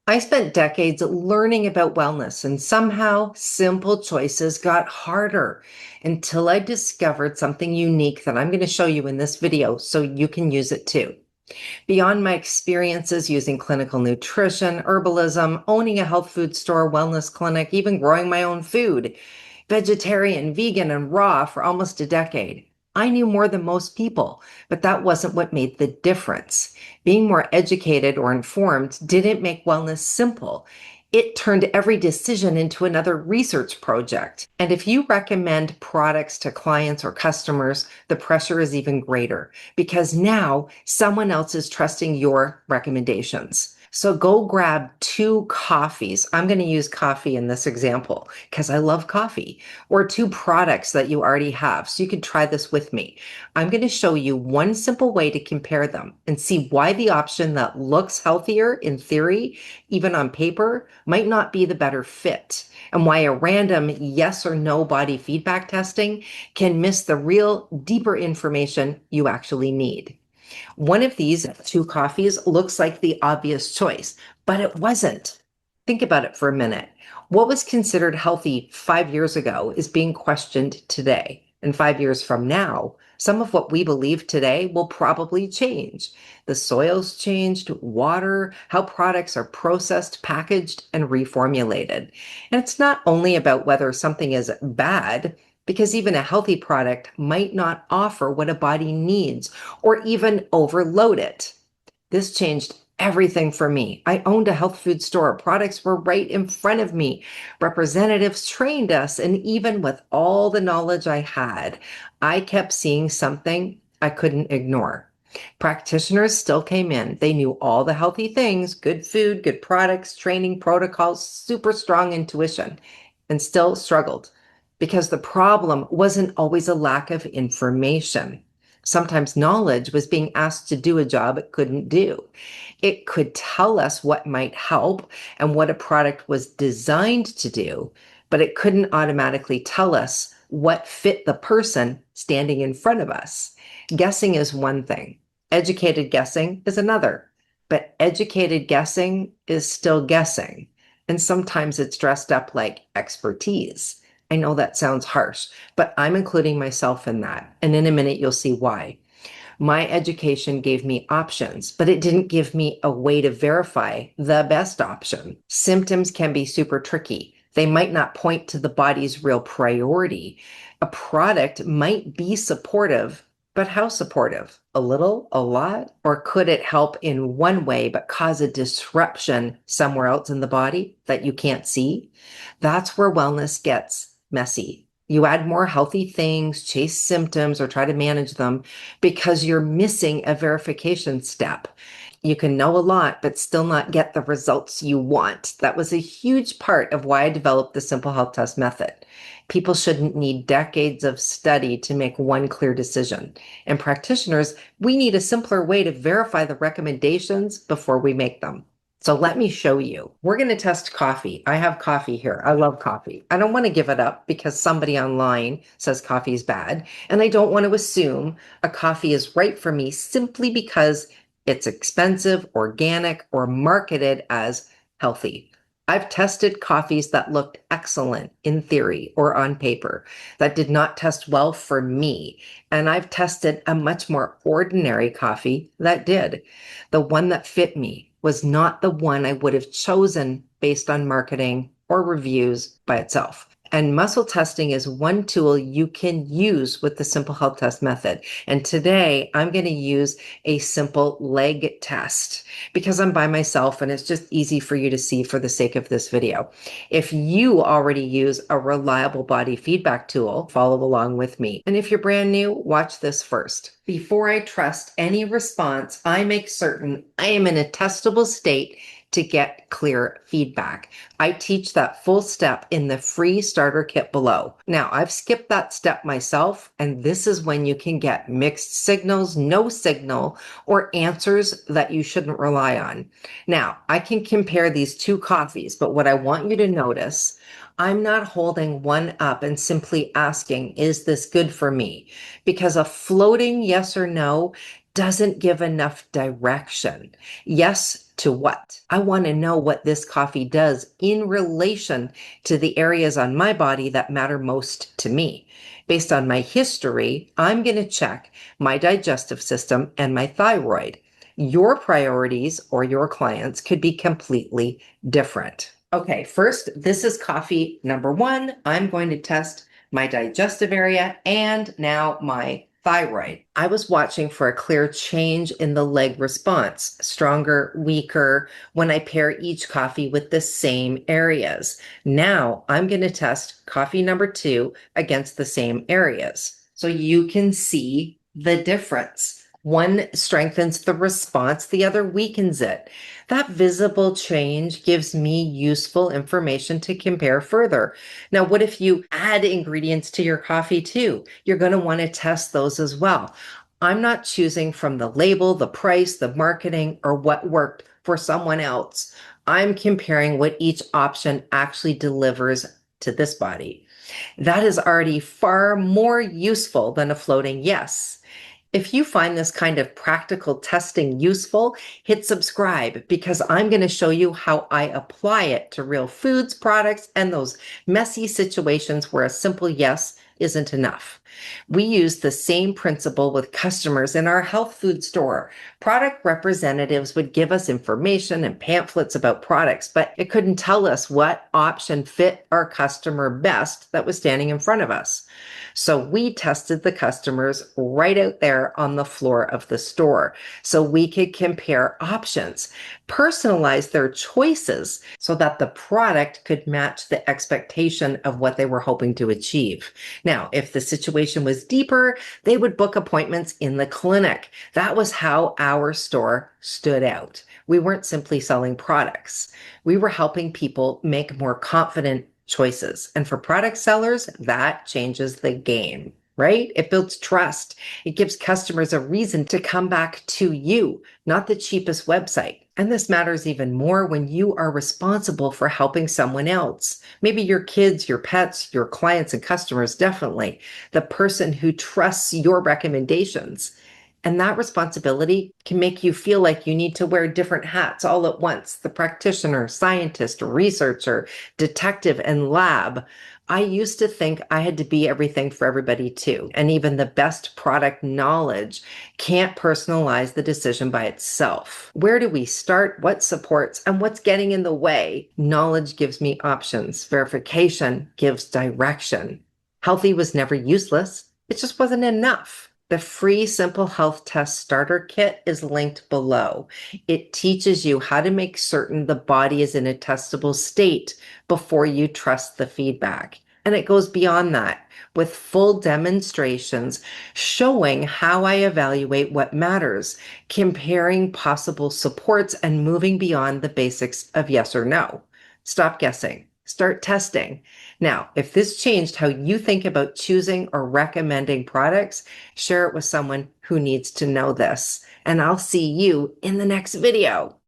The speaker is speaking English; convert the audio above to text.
I spent decades learning about wellness, and somehow simple choices got harder until I discovered something unique that I'm going to show you in this video so you can use it too. Beyond my experiences using clinical nutrition, herbalism, owning a health food store, wellness clinic, even growing my own food, vegetarian, vegan, and raw for almost a decade, I knew more than most people, but that wasn't what made the difference. Being more educated or informed didn't make wellness simple. It turned every decision into another research project. And if you recommend products to clients or customers, the pressure is even greater because now someone else is trusting your recommendations. So go grab 2 coffees. I'm going to use coffee in this example because I love coffee, or 2 products that you already have. So you can try this with me. I'm going to show you one simple way to compare them and see why the option that looks healthier in theory, even on paper, might not be the better fit, and why a random yes or no body feedback testing can miss the real deeper information you actually need. One of these 2 coffees looks like the obvious choice, but it wasn't. Think about it for a minute. What was considered healthy 5 years ago is being questioned today. And 5 years from now, some of what we believe today will probably change. The soil's changed, water, how products are processed, packaged, and reformulated. And it's not only about whether something is bad, because even a healthy product might not offer what a body needs or even overload it. This changed everything for me. I owned a health food store. Products were right in front of me. Representatives trained us. And even with all the knowledge I had, I kept seeing something I couldn't ignore. Practitioners still came in. They knew all the healthy things, good food, good products, training protocols, super strong intuition, and still struggled because the problem wasn't always a lack of information. Sometimes knowledge was being asked to do a job it couldn't do. It could tell us what might help and what a product was designed to do, but it couldn't automatically tell us what fit the person standing in front of us. Guessing is one thing. Educated guessing is another. But educated guessing is still guessing. And sometimes it's dressed up like expertise. I know that sounds harsh, but I'm including myself in that. And in a minute, you'll see why. My education gave me options, but it didn't give me a way to verify the best option. Symptoms can be super tricky. They might not point to the body's real priority. A product might be supportive, but how supportive? A little, a lot? Or could it help in one way, but cause a disruption somewhere else in the body that you can't see? That's where wellness gets messy. You add more healthy things, chase symptoms, or try to manage them because you're missing a verification step. You can know a lot, but still not get the results you want. That was a huge part of why I developed the Simple Health Test method. People shouldn't need decades of study to make one clear decision. And practitioners, we need a simpler way to verify the recommendations before we make them. So let me show you. We're going to test coffee. I have coffee here. I love coffee. I don't want to give it up because somebody online says coffee is bad. And I don't want to assume a coffee is right for me simply because it's expensive, organic, or marketed as healthy. I've tested coffees that looked excellent in theory or on paper that did not test well for me. And I've tested a much more ordinary coffee that did. The one that fit me was not the one I would have chosen based on marketing or reviews by itself. And muscle testing is one tool you can use with the Simple Health Test method. And today I'm going to use a simple leg test because I'm by myself and it's just easy for you to see for the sake of this video. If you already use a reliable body feedback tool, follow along with me. And if you're brand new, watch this first. Before I trust any response, I make certain I am in a testable state to get clear feedback. I teach that full step in the free starter kit below. Now, I've skipped that step myself, and this is when you can get mixed signals, no signal, or answers that you shouldn't rely on. Now, I can compare these 2 coffees, but what I want you to notice, I'm not holding one up and simply asking, is this good for me? Because a floating yes or no doesn't give enough direction. Yes to what? I want to know what this coffee does in relation to the areas on my body that matter most to me. Based on my history, I'm going to check my digestive system and my thyroid. Your priorities or your clients could be completely different. Okay, first, this is coffee number one. I'm going to test my digestive area and now my thyroid. I was watching for a clear change in the leg response, stronger, weaker, when I pair each coffee with the same areas. Now I'm going to test coffee number two against the same areas so you can see the difference. One strengthens the response, the other weakens it. That visible change gives me useful information to compare further. Now, what if you add ingredients to your coffee too? You're going to want to test those as well. I'm not choosing from the label, the price, the marketing, or what worked for someone else. I'm comparing what each option actually delivers to this body. That is already far more useful than a floating yes. If you find this kind of practical testing useful, hit subscribe because I'm going to show you how I apply it to real foods, products, and those messy situations where a simple yes isn't enough. We use the same principle with customers in our health food store. Product representatives would give us information and pamphlets about products, but it couldn't tell us what option fit our customer best that was standing in front of us. So we tested the customers right out there on the floor of the store so we could compare options, personalize their choices so that the product could match the expectation of what they were hoping to achieve. Now, if the situation was deeper, they would book appointments in the clinic. That was how our store stood out. We weren't simply selling products. We were helping people make more confident choices. And for product sellers, that changes the game, right? It builds trust. It gives customers a reason to come back to you, not the cheapest website. And this matters even more when you are responsible for helping someone else. Maybe your kids, your pets, your clients and customers, definitely the person who trusts your recommendations. And that responsibility can make you feel like you need to wear different hats all at once: the practitioner, scientist, researcher, detective, and lab. I used to think I had to be everything for everybody too. And even the best product knowledge can't personalize the decision by itself. Where do we start? What supports and what's getting in the way? Knowledge gives me options. Verification gives direction. Healthy was never useless. It just wasn't enough. The free Simple Health Test Starter Kit is linked below. It teaches you how to make certain the body is in a testable state before you trust the feedback. And it goes beyond that with full demonstrations showing how I evaluate what matters, comparing possible supports, and moving beyond the basics of yes or no. Stop guessing. Start testing. Now, if this changed how you think about choosing or recommending products, share it with someone who needs to know this. And I'll see you in the next video.